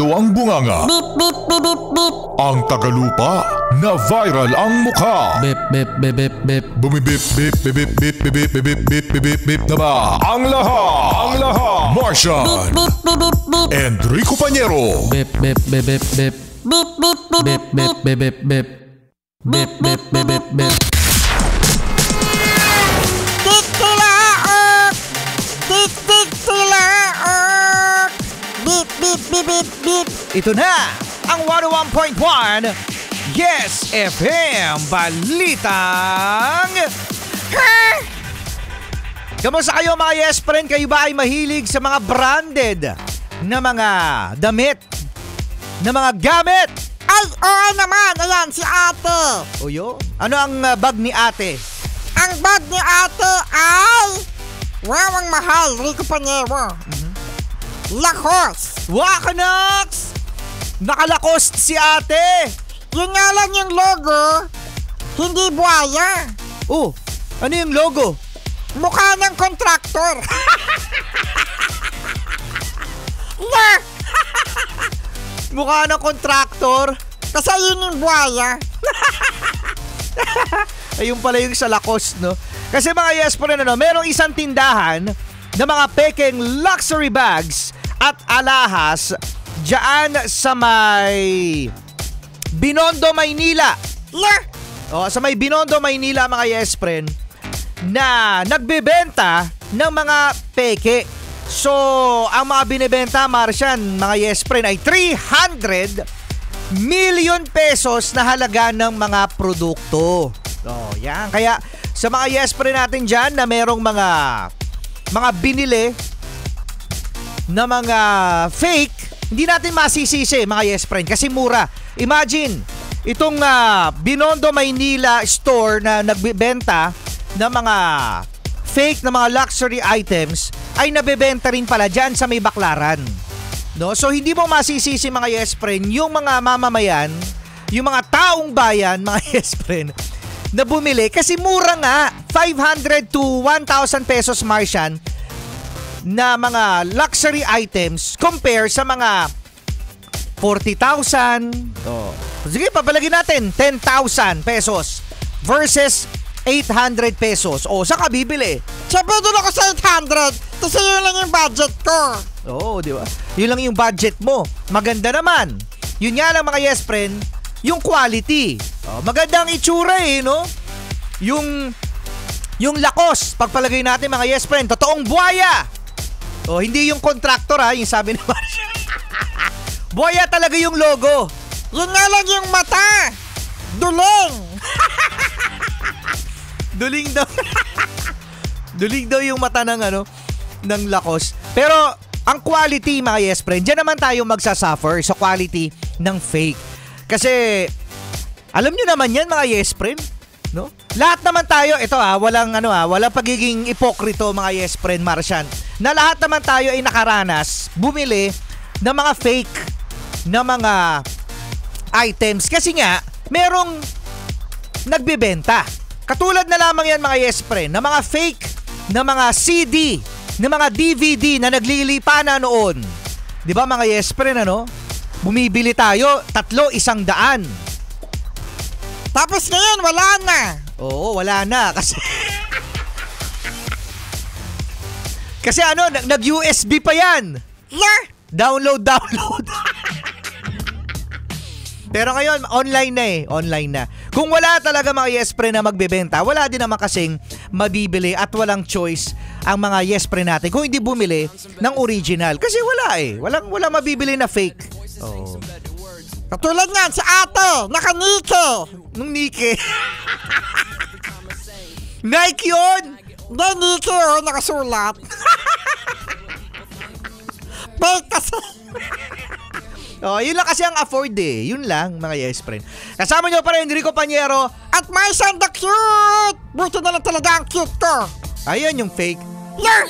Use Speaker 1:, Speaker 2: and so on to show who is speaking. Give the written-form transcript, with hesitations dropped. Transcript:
Speaker 1: ang bunganga.
Speaker 2: Beep, beep, beep, beep, beep.
Speaker 1: Ang tagalupa na viral ang mukha.
Speaker 3: Bip, bip, bip, bip, bip.
Speaker 1: Bumibip, bip, bip, bip, bip, bip, bip, bip, bip, bip, bip na ba? Ang lahat. Martian.
Speaker 2: Beep, beep, beep, beep.
Speaker 1: Enrico Pañero.
Speaker 3: Bip, bip, bip, bip, bip.
Speaker 2: Beep, beep, beep,
Speaker 3: Bip, bip, bip, bip, bip. Bip, bip, bip, bip, bip.
Speaker 2: Tik-tilaok! Tik-tik-tilaok! Beep, beep, beep, beep, beep.
Speaker 4: Ito na ang 101.1 Yes FM Balitang Kamusta kayo mga Yes Friend? Kayo ba ay mahilig sa mga branded na mga damit? Na mga gamit?
Speaker 2: Ay, oo naman. Ayan, si ate.
Speaker 4: Uyo? Ano ang bag ni ate?
Speaker 2: Ang bag ni ate ay... Wow, ang mahal. Rico Pañero. Lacoste.
Speaker 4: Wakanox! Nakalakost si ate!
Speaker 2: Yun nga lang yung logo, hindi buhaya.
Speaker 4: Oh, ano yung logo?
Speaker 2: Mukha ng kontraktor. Na!
Speaker 4: Mukha ng kontraktor.
Speaker 2: Kasi yun yung buhaya.
Speaker 4: Ayun pala yung sa Lacoste, no? Kasi mga Yes po rin, merong isang tindahan na mga pekeng luxury bags at alahas dyan sa may Binondo, Maynila.
Speaker 2: Na!
Speaker 4: O, sa may Binondo, Maynila mga Yes friend, na nagbebenta ng mga peke. So, ang mga binibenta, Martian, mga Yes friend, ay 300 million pesos na halaga ng mga produkto. O, yan. Kaya sa mga Yes friend natin dyan na merong mga binili na mga fake, hindi natin masisisi mga Yes friend kasi mura. Imagine, itong Binondo, Maynila store na nagbebenta ng mga fake na mga luxury items ay nabebenta rin pala dyan sa may Baclaran. No? So hindi mo masisisi mga Yes friend yung mga mamamayan, yung mga taong bayan mga Yes friend na bumili kasi mura nga, 500 to 1,000 pesos Martian na mga luxury items compare sa mga 40,000. Oh. Sige, papalagin natin 10,000 pesos versus 800 pesos. O, saan ka bibili?
Speaker 2: Siyempre doon ako sa 800 kasi yun lang yung budget ko.
Speaker 4: Oo, di ba? Yun lang yung budget mo. Maganda naman. Yun nga lang mga Yes friend, yung quality. Oh, maganda ang itsura no? Yung Lacoste, pagpalagay natin mga Yes friend, totoong buhaya. Oh, hindi yung contractor yung sabi ni Marcia. Buhaya talaga yung logo.
Speaker 2: Yun nga lang yung mata. Duling.
Speaker 4: Duling daw. Duling daw yung mata ng ng Lacoste. Pero ang quality mga Yes friend, diyan naman tayo magsasuffer sa quality ng fake. Kasi alam nyo naman yan mga Yes friend, no? Lahat naman tayo, ito walang walang pagiging ipokrito mga Yes friend Martian. Na lahat naman tayo ay nakaranas bumili ng mga fake na mga items kasi nga merong nagbebenta. Katulad na lamang yan mga Yes friend na mga fake na mga CD, na mga DVD na naglilipa na noon. 'Di ba mga Yes friend bumibili tayo 300.
Speaker 2: Tapos ngayon wala na.
Speaker 4: Oo, wala na kasi kasi nag-USB pa yan.
Speaker 2: Yeah.
Speaker 4: Download. Pero ngayon, online na. Kung wala talaga mga Yes friend na magbebenta, wala din naman kasing mabibili at walang choice ang mga Yes friend natin kung hindi bumili ng original. Kasi walang mabibili na fake. Oh.
Speaker 2: Katulad nga si ate, naka-Nike.
Speaker 4: Nung Nike. Nike yun!
Speaker 2: Hindi, Nike nakasulat. Fake kasi.
Speaker 4: Oh, yun lang kasi ang afford Yun lang mga Yes friend. Kasama nyo pa rin Enrico Pañero
Speaker 2: at Martian the cute. Buto na lang talaga ang cute ko.
Speaker 4: Ayun yung fake.
Speaker 2: Yeah.